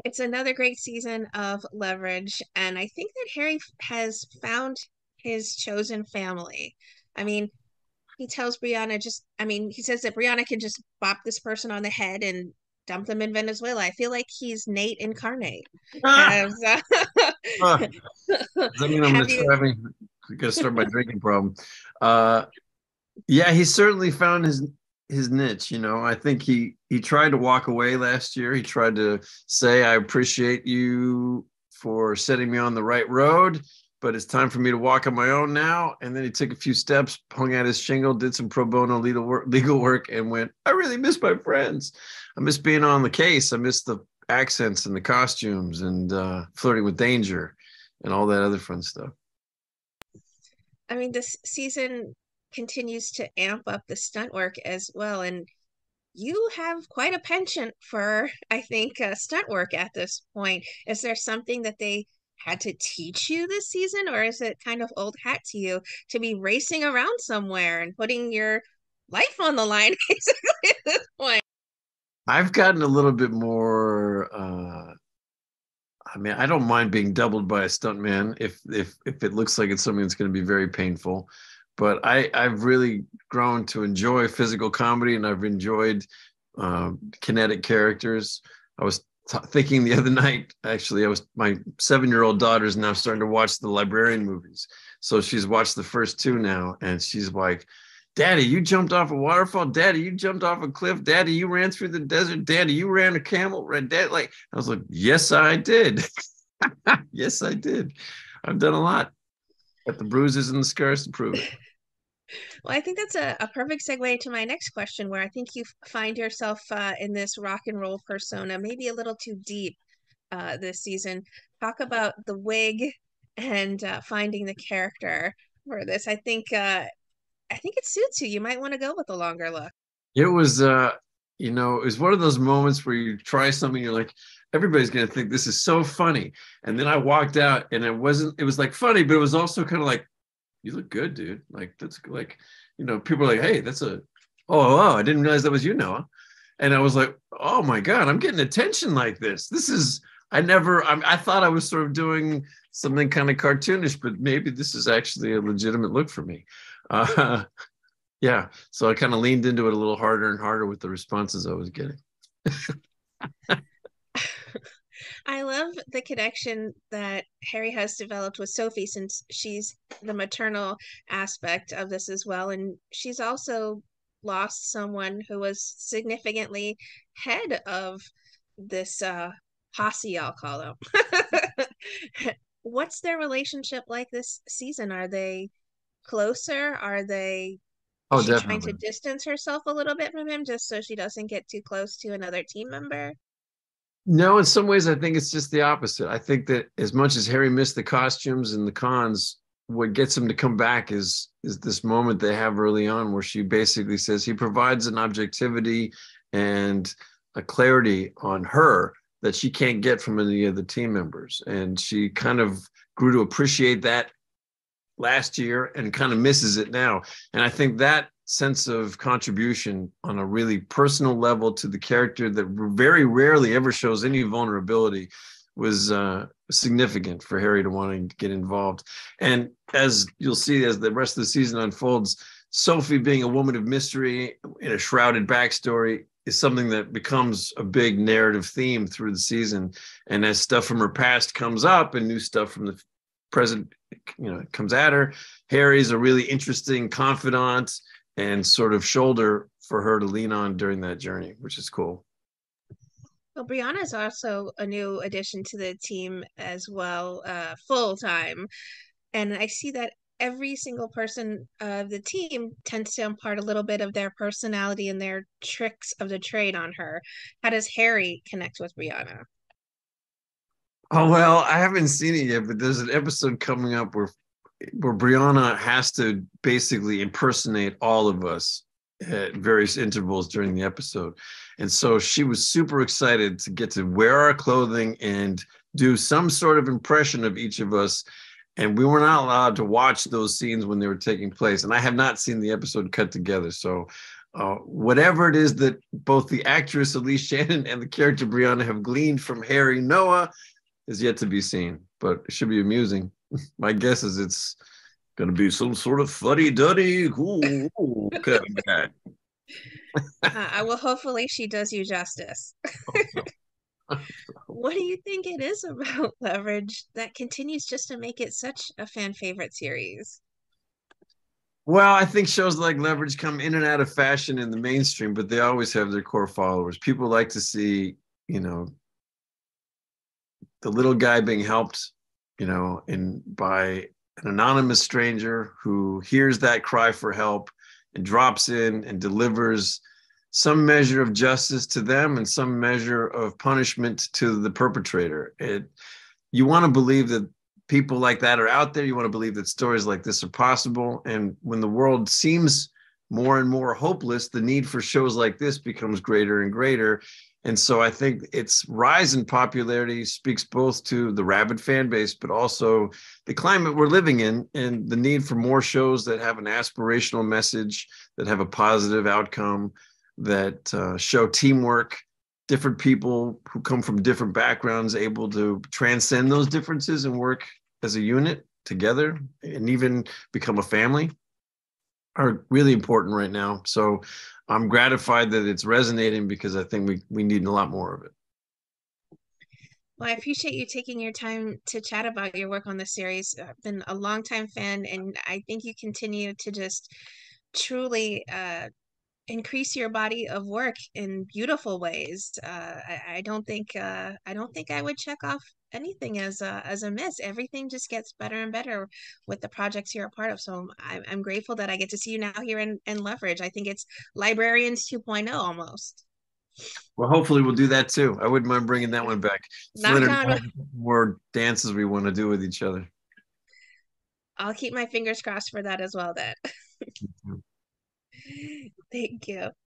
It's another great season of Leverage, and I think that Harry has found his chosen family. I mean, he tells Brianna he says that Brianna can just bop this person on the head and dump them in Venezuela. I feel like he's Nate incarnate. Ah, Has ah. Does that mean I'm have you gonna start my drinking problem? Uh, yeah, he certainly found his niche. I think he tried to walk away last year. He tried to say, "I appreciate you for setting me on the right road, but it's time for me to walk on my own now." And then he took a few steps, hung out his shingle, did some pro bono legal work, and went, "I really miss my friends. I miss being on the case. I miss the accents and the costumes and flirting with danger and all that other fun stuff." I mean, this season continues to amp up the stunt work as well, and you have quite a penchant for, I think, stunt work at this point. Is there something that they had to teach you this season, or is it kind of old hat to you to be racing around somewhere and putting your life on the line basically at this point? I've gotten a little bit more. I mean, I don't mind being doubled by a stuntman if it looks like it's something that's going to be very painful. But I've really grown to enjoy physical comedy, and I've enjoyed kinetic characters. I was thinking the other night, actually, I was my 7-year-old daughter is now starting to watch the Librarian movies, so she's watched the first two now, and she's like, "Daddy, you jumped off a waterfall. Daddy, you jumped off a cliff. Daddy, you ran through the desert. Daddy, you ran a camel. Dad, like I was like, yes, I did. Yes, I did. I've done a lot. Got the bruises and the scars to prove it. Well, I think that's a perfect segue to my next question, where I think you find yourself in this rock and roll persona, maybe a little too deep this season. Talk about the wig and finding the character for this. I think it suits you. You might want to go with a longer look. It was, it was one of those moments where you try something, you're like, everybody's gonna think this is so funny, and then I walked out, and it wasn't. It was like funny, but it was also kind of like, you look good, dude. Like that's like, people are like, hey, that's a, oh, I didn't realize that was you, Noah. And I was like, oh my God, I'm getting attention like this. This is, I thought I was sort of doing something kind of cartoonish, but maybe this is actually a legitimate look for me. Uh, yeah. So I kind of leaned into it a little harder and harder with the responses I was getting. I love the connection that Harry has developed with Sophie, since she's the maternal aspect of this as well. And she's also lost someone who was significantly head of this posse, I'll call them. What's their relationship like this season? Are they closer? Is Oh, she trying to definitely. distance herself a little bit from him just so she doesn't get too close to another team member? No, in some ways, I think it's just the opposite. I think that as much as Harry missed the costumes and the cons, what gets him to come back is this moment they have early on where she basically says he provides an objectivity and a clarity on her that she can't get from any of the team members. And she kind of grew to appreciate that last year and kind of misses it now. And I think that sense of contribution on a really personal level to the character that very rarely ever shows any vulnerability was significant for Harry to want to get involved. And as you'll see, as the rest of the season unfolds, Sophie being a woman of mystery in a shrouded backstory is something that becomes a big narrative theme through the season. And as stuff from her past comes up and new stuff from the present, comes at her, Harry's a really interesting confidant and sort of shoulder for her to lean on during that journey, which is cool. Well, Brianna is also a new addition to the team as well, full time. And I see that every single person of the team tends to impart a little bit of their personality and their tricks of the trade on her. How does Harry connect with Brianna? Oh well, I haven't seen it yet, but there's an episode coming up where Brianna has to basically impersonate all of us at various intervals during the episode. And so she was super excited to get to wear our clothing and do some sort of impression of each of us. And we were not allowed to watch those scenes when they were taking place. And I have not seen the episode cut together. So whatever it is that both the actress Elise Shannon and the character Brianna have gleaned from Harry Noah is yet to be seen, but it should be amusing. My guess is it's going to be some sort of fuddy-duddy, cool kind of guy. I will hopefully she does you justice. So, What do you think it is about Leverage that continues just to make it such a fan favorite series? well, I think shows like Leverage come in and out of fashion in the mainstream, but they always have their core followers. People like to see, you know, the little guy being helped, in by an anonymous stranger who hears that cry for help and drops in and delivers some measure of justice to them and some measure of punishment to the perpetrator. You want to believe that people like that are out there. You want to believe that stories like this are possible. And when the world seems more and more hopeless, the need for shows like this becomes greater and greater. And so I think its rise in popularity speaks both to the rabid fan base, but also the climate we're living in and the need for more shows that have an aspirational message, that have a positive outcome, that show teamwork, different people who come from different backgrounds able to transcend those differences and work as a unit together and even become a family are really important right now. So I'm gratified that it's resonating because I think we need a lot more of it. Well, I appreciate you taking your time to chat about your work on the series. I've been a longtime fan, and I think you continue to just truly increase your body of work in beautiful ways. I don't think I would check off anything as a miss. Everything just gets better and better with the projects you're a part of. So I'm grateful that I get to see you now here in Leverage. I think it's Librarians 2.0 almost. Well, hopefully we'll do that too. I wouldn't mind bringing that one back. Knock Flynn and I on. have more dances we want to do with each other. I'll keep my fingers crossed for that as well then. Thank you.